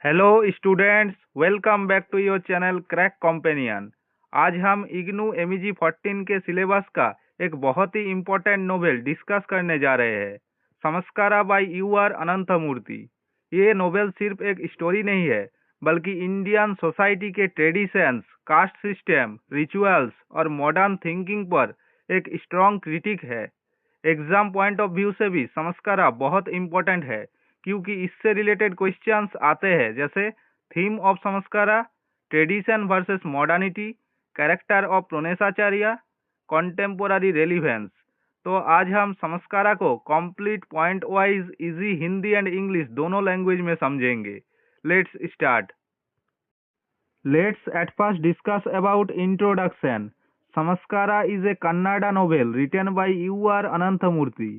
Hello students, welcome back to your channel crack companion. आज हम IGNOU MEG 14 के syllabus का एक बहुत ही इम्पोर्टेंट नोवेल डिस्कस करने जा रहे हैं, समस्कारा बाय यूआर अनंतमूर्ति। ये नोवेल सिर्फ एक स्टोरी नहीं है, बल्कि इंडियन सोसाइटी के ट्रेडिशंस, कास्ट सिस्टम, रिचुअल्स और मॉडर्न थिंकिंग पर एक स्ट्रॉन्ग क्रिटिक है। एग्जाम पॉइंट ऑफ व्यू से भी समस्कारा बहुत इम्पोर्टेंट है, क्योंकि इससे रिलेटेड क्वेश्चंस आते हैं, जैसे theme of Samskara, tradition versus modernity, character of Praneshacharya, contemporary relevance. तो आज हम समस्कारा को complete point wise easy Hindi and English दोनों लैंग्वेज में समझेंगे। Let's start. Let's at first discuss about introduction. Samaskara is a Kannada novel written by U.R. Ananthamurthy.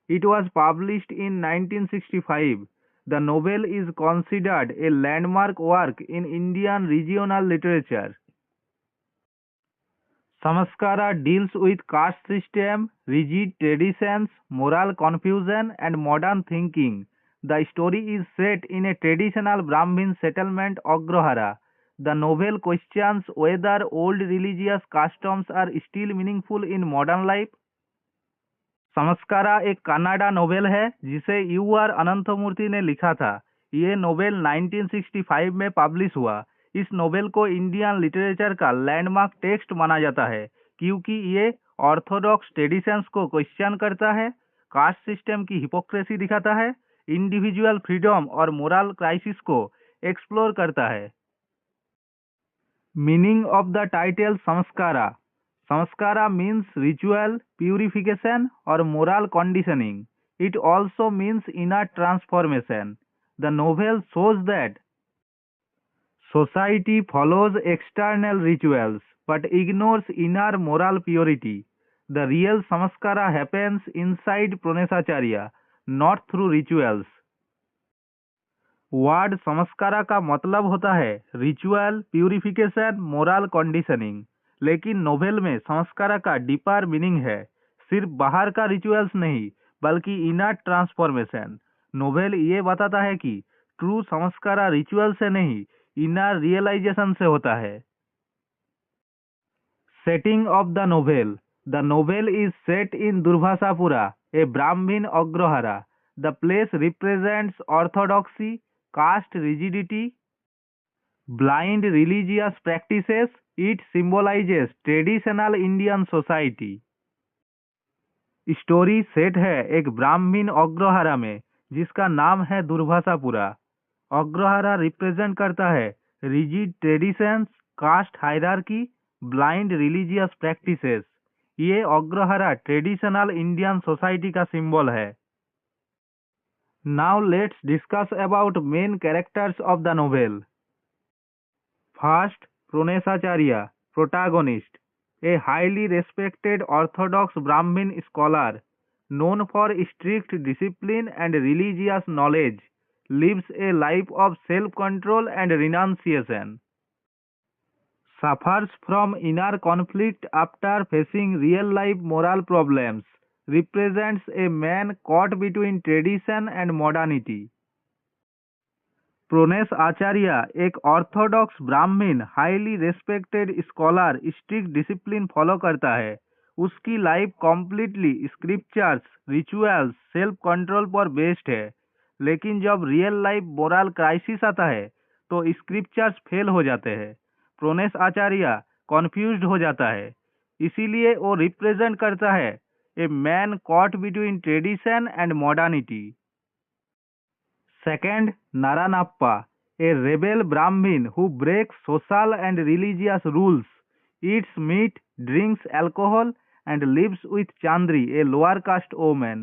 It was published in 1965. The novel is considered a landmark work in Indian regional literature. Samaskara deals with caste system, rigid traditions, moral confusion, and modern thinking. The story is set in a traditional Brahmin settlement Agrohara. The novel questions whether old religious customs are still meaningful in modern life. समस्कारा एक Kannada novel है जिसे यूआर अनंतमूर्ति ने लिखा था। ये novel 1965 में publish हुआ। इस नोवेल को इंडियन लिटरेचर का लैंडमार्क टेक्स्ट माना जाता है, क्योंकि ये ऑर्थोडॉक्स ट्रेडिशंस को क्वेश्चन करता है, कास्ट सिस्टम की हिपोक्रेसी दिखाता है, इंडिविजुअल फ्रीडम और मोरल क्राइसिस को एक्सप्लोर करता है। Meaning of the title Samskara. Samskara means ritual, purification or moral conditioning. It also means inner transformation. The novel shows that society follows external rituals but ignores inner moral purity. The real Samskara happens inside Pranesacharya, not through rituals. Word Samskara का मतलब होता है ritual, purification, moral conditioning. लेकिन novel में समस्कारा का deeper meaning है, सिर्फ बाहर का रिचुअल्स नहीं, बल्कि इनर ट्रांसफॉर्मेशन। नोवेल ये बताता है कि ट्रू समस्कारा रिचुअल से नहीं, इनर रियलाइजेशन से होता है। Setting of the novel. The novel is set in Durvasapura, a Brahmin agrahara. The place represents orthodoxy, caste rigidity, blind religious practices. It symbolizes traditional Indian society. Story set है एक ब्राह्मीण अग्रहारा में, जिसका नाम है दुर्भाषापुरा। अग्रहारा रिप्रेजेंट करता है rigid traditions, caste hierarchy, blind religious practices. ये agrahara traditional Indian society का सिंबल है। Now let's discuss about main characters of the novel. First, Pranesacharya, protagonist, a highly respected Orthodox Brahmin scholar, known for strict discipline and religious knowledge, lives a life of self-control and renunciation. Suffers from inner conflict after facing real-life moral problems. Represents a man caught between tradition and modernity. Pranesh Acharya एक orthodox Brahmin, highly respected scholar, strict discipline follow करता है। उसकी life completely scriptures, rituals, self control पर based है। लेकिन जब real life moral crisis आता है तो स्क्रिप्चर्स फेल हो जाते हैं। प्रोनेस आचार्य कॉन्फ्यूज्ड हो जाता है, इसीलिए वो रिप्रेजेंट करता है a man caught between tradition and modernity. Second, Naranappa, a rebel Brahmin who breaks social and religious rules, eats meat, drinks alcohol, and lives with Chandri, a lower caste woman,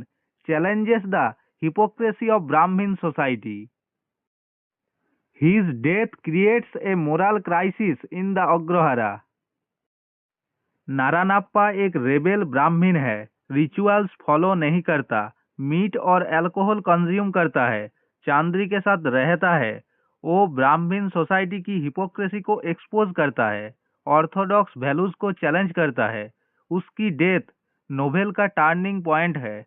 challenges the hypocrisy of Brahmin society. His death creates a moral crisis in the Agrohara. नारानप्पा एक rebel Brahmin है, rituals follow नहीं करता, meet और alcohol consume करता है, चांद्री के साथ रहता है। वो ब्राह्मीण सोसाइटी की हिपोक्रेसी को एक्सपोज करता है, ऑर्थोडॉक्स वैल्यूज को चैलेंज करता है। उसकी डेथ नोवेल का टर्निंग पॉइंट है।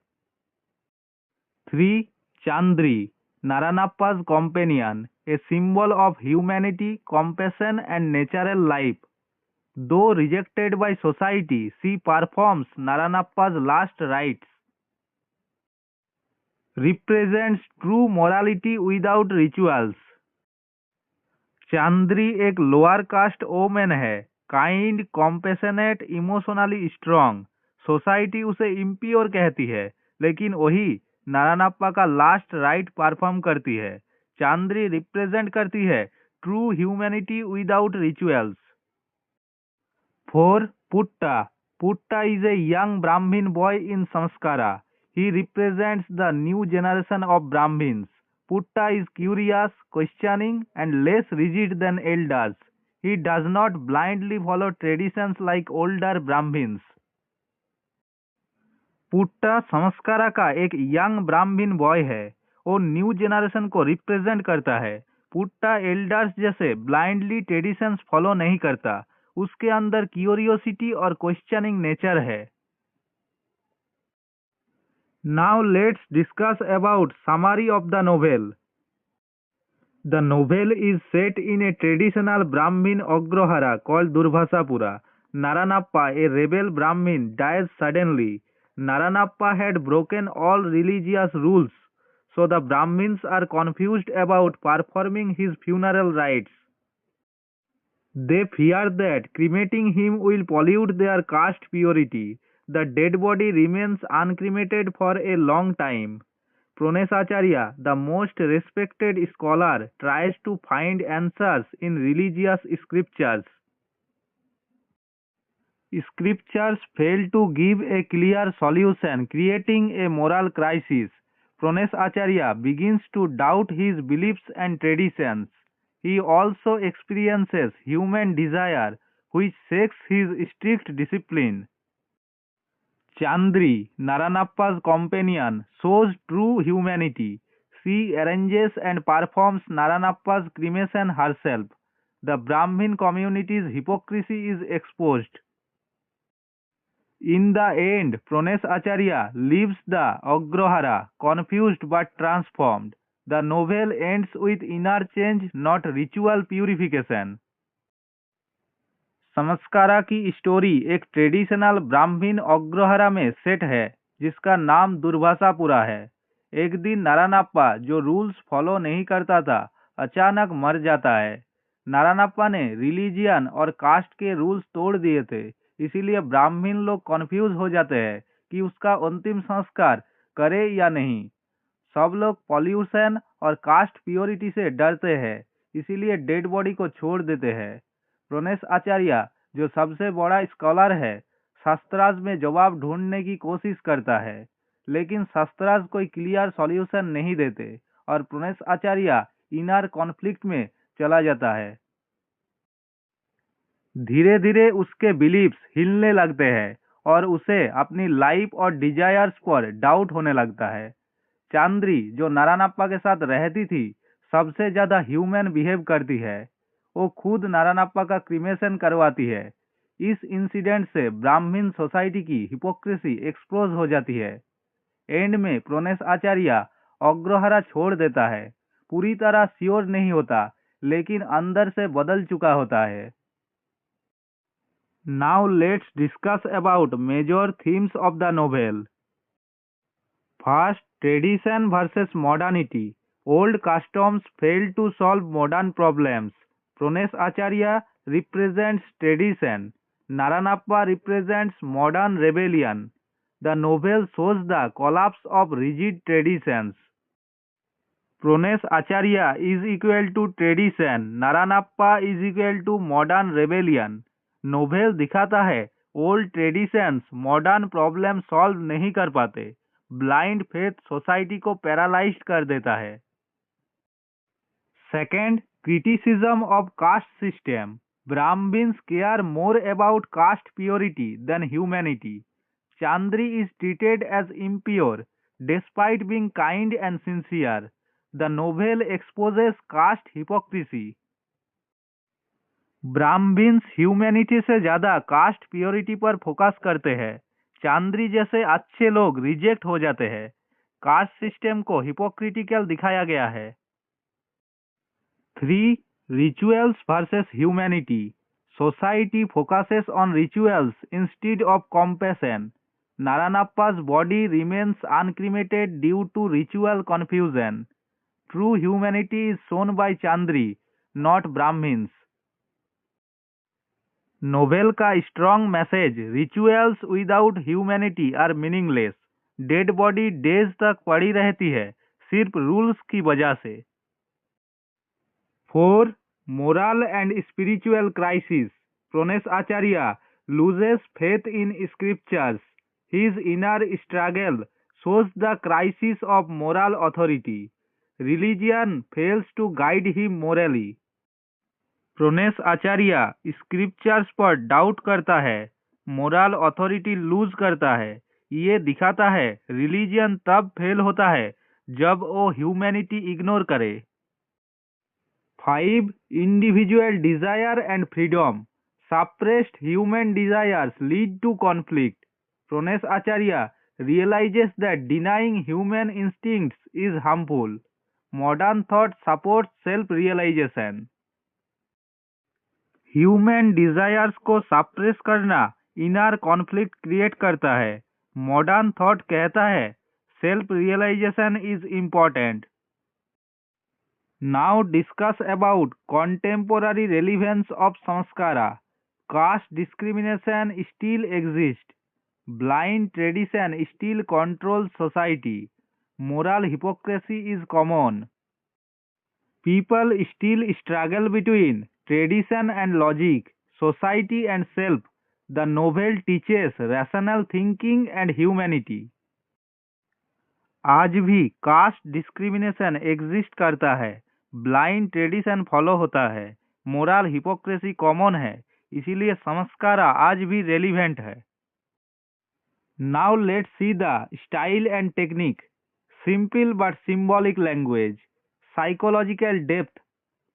3. चांद्री, Naranappa's companion, a symbol of humanity, compassion, and natural life. Though rejected by society, she performs Naranappa's last rites. Represents true morality without rituals. चांद्री एक lower caste women है, kind, कॉम्पेशनेट, emotionally strong. Society उसे impure कहती है, लेकिन वही नारायणप्पा का last right perform करती है। चांद्री रिप्रेजेंट करती है true humanity without rituals. 4. Putta. Putta is a young Brahmin boy in Samskara. He represents the new generation of Brahmins. Putta is curious, questioning, and less rigid than elders. He does not blindly follow traditions like older Brahmins. पुट्टा संस्कारा का एक young Brahmin boy है। वो new generation को represent करता है। पुट्टा elders जैसे blindly traditions follow नहीं करता। उसके अंदर क्यूरियोसिटी और क्वेश्चनिंग नेचर है। Now let's discuss about summary of the novel. The novel is set in a traditional Brahmin Agrohara called Durvasapura. Naranappa, a rebel Brahmin, dies suddenly. Naranappa had broken all religious rules, so the Brahmins are confused about performing his funeral rites. They fear that cremating him will pollute their caste purity. The dead body remains uncremated for a long time. Praneshacharya, the most respected scholar, tries to find answers in religious scriptures. Scriptures fail to give a clear solution, creating a moral crisis. Praneshacharya begins to doubt his beliefs and traditions. He also experiences human desire, which shakes his strict discipline. Chandri, Naranappa's companion, shows true humanity. She arranges and performs Naranappa's cremation herself. The Brahmin community's hypocrisy is exposed. In the end, Praneshacharya leaves the Agrohara, confused but transformed. The novel ends with inner change, not ritual purification. संस्कारा की story एक traditional Brahmin Agrahara में set है जिसका नाम दुर्भाषापुरा है। एक दिन नारायणप्पा जो रूल्स फॉलो नहीं करता था अचानक मर जाता है। नारायणप्पा ने रिलीजियन और कास्ट के रूल्स तोड़ दिए थे, इसीलिए ब्राह्मीण लोग कन्फ्यूज हो जाते हैं कि उसका अंतिम संस्कार करे या नहीं। सब लोग पॉल्यूशन और कास्ट प्योरिटी से डरते हैं, इसीलिए डेड बॉडी को छोड़ देते हैं। प्रणेशाचार्य जो सबसे बड़ा स्कॉलर है, शास्त्रार्थ में जवाब ढूंढने की कोशिश करता है, लेकिन शास्त्रार्थ कोई क्लियर सॉल्यूशन नहीं देते और प्रणेशाचार्य इनर कॉन्फ्लिक्ट में चला जाता है। धीरे धीरे उसके बिलीफ्स हिलने लगते हैं और उसे अपनी लाइफ और डिजायर्स पर डाउट होने लगता है। चांद्री जो नारायणप्पा के साथ रहती थी सबसे ज्यादा ह्यूमन बिहेव करती है। वो खुद नारायणप्पा का क्रिमेशन करवाती है। इस इंसिडेंट से ब्राह्मीण सोसाइटी की हिपोक्रेसी एक्सपोज हो जाती है। एंड में प्रणेशाचार्य अग्रहारा छोड़ देता है, पूरी तरह श्योर नहीं होता लेकिन अंदर से बदल चुका होता है। Now let's discuss about major themes of the novel. First, tradition versus modernity. Old customs fail to solve modern problems. Praneshacharya represents tradition. Naranappa represents modern rebellion. The novel shows the collapse of rigid traditions. Praneshacharya is equal to tradition. Naranappa is equal to modern rebellion. Novel दिखाता है old traditions modern problem solve नहीं कर पाते। Blind faith society को paralysed कर देता है। Second, criticism of caste system. Brahmins care more about caste purity than humanity. Chandri is treated as impure despite being kind and sincere. The novel exposes caste hypocrisy. Brahmins humanity से ज्यादा cast purity पर focus करते हैं। चांद्री जैसे अच्छे लोग reject हो जाते हैं। कास्ट सिस्टम को हिपोक्रिटिकल दिखाया गया है। 3. Rituals versus humanity. Society focuses on rituals instead of compassion. Naranappa's body remains uncremated due to ritual confusion. True humanity is shown by Chandri, not Brahmins. Novel का strong message, rituals without humanity are meaningless. Dead body days तक पड़ी रहती है सिर्फ rules की वजह से। 4. Moral and spiritual crisis. Pranesh Acharya loses faith in scriptures. His inner struggle shows the crisis of moral authority. Religion fails to guide him morally. Pranesh Acharya scriptures पर doubt करता है, मोरल अथॉरिटी लूज करता है। ये दिखाता है रिलीजियन तब फेल होता है जब वो ह्यूमैनिटी इग्नोर करे। 5. Individual desire and freedom. Suppressed human desires lead to conflict. Pranesh Acharya realizes that denying human instincts is harmful. Modern thought supports self-realization. Human desires को सप्रेस करना इनर कॉन्फ्लिक्ट क्रिएट करता है। मॉडर्न थॉट कहता है self realization is important. Now discuss about contemporary relevance of Samskara. Caste discrimination still exist. Blind tradition still control society. Moral hypocrisy is common. People still struggle between tradition and logic, society and self. The novel teaches rational thinking and humanity. आज भी caste discrimination exist करता है, blind tradition follow होता है, moral hypocrisy common है, इसीलिए संस्कारा आज भी रेलिवेंट है। Now let's see the style and technique. Simple but symbolic language, psychological depth,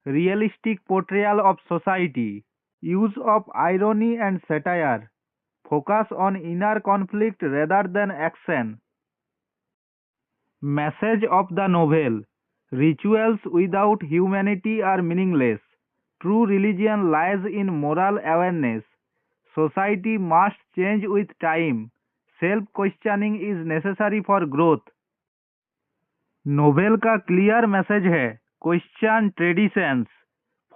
realistic portrayal of society, use of irony and satire, focus on inner conflict rather than action. Message of the novel: rituals without humanity are meaningless. True religion lies in moral awareness. Society must change with time. Self-questioning is necessary for growth. Novel का clear message है, question traditions,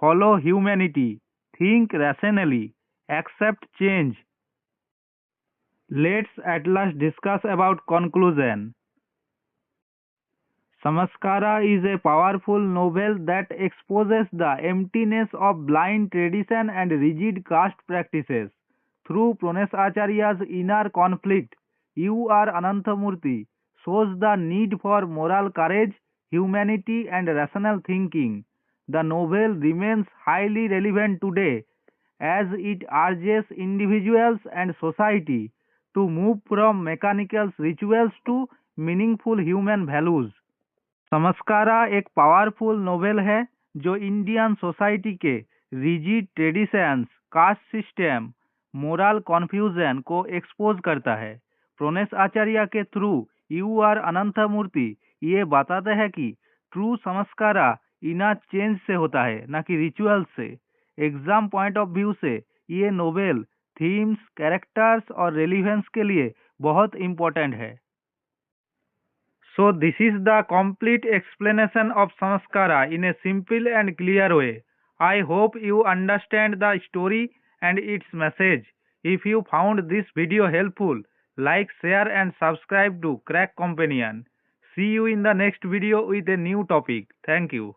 follow humanity, think rationally, accept change. Let's at last discuss about conclusion. Samaskara is a powerful novel that exposes the emptiness of blind tradition and rigid caste practices. Through Pronesh Acharya's inner conflict, U.R. Ananthamurthy shows the need for moral courage, humanity and rational thinking. The novel remains highly relevant today as it urges individuals and society to move from mechanical rituals to meaningful human values. समस्कारा एक powerful novel है जो Indian society के rigid traditions, caste system, moral confusion को expose करता है। प्रोनेश आचार्य के through U.R. Ananthamurthy ये बताते हैं कि ट्रू संस्कारा इनर चेंज से होता है, न कि रिचुअल से। एग्जाम पॉइंट ऑफ व्यू से ये नोवेल थीम्स, कैरेक्टर्स और रेलिवेंस के लिए बहुत इम्पोर्टेंट है। So this is the complete explanation of Samaskara in a simple and clear way. I hope you understand the story and its message. If you found this video helpful, like, share and subscribe to Crack Companion. See you in the next video with a new topic. Thank you.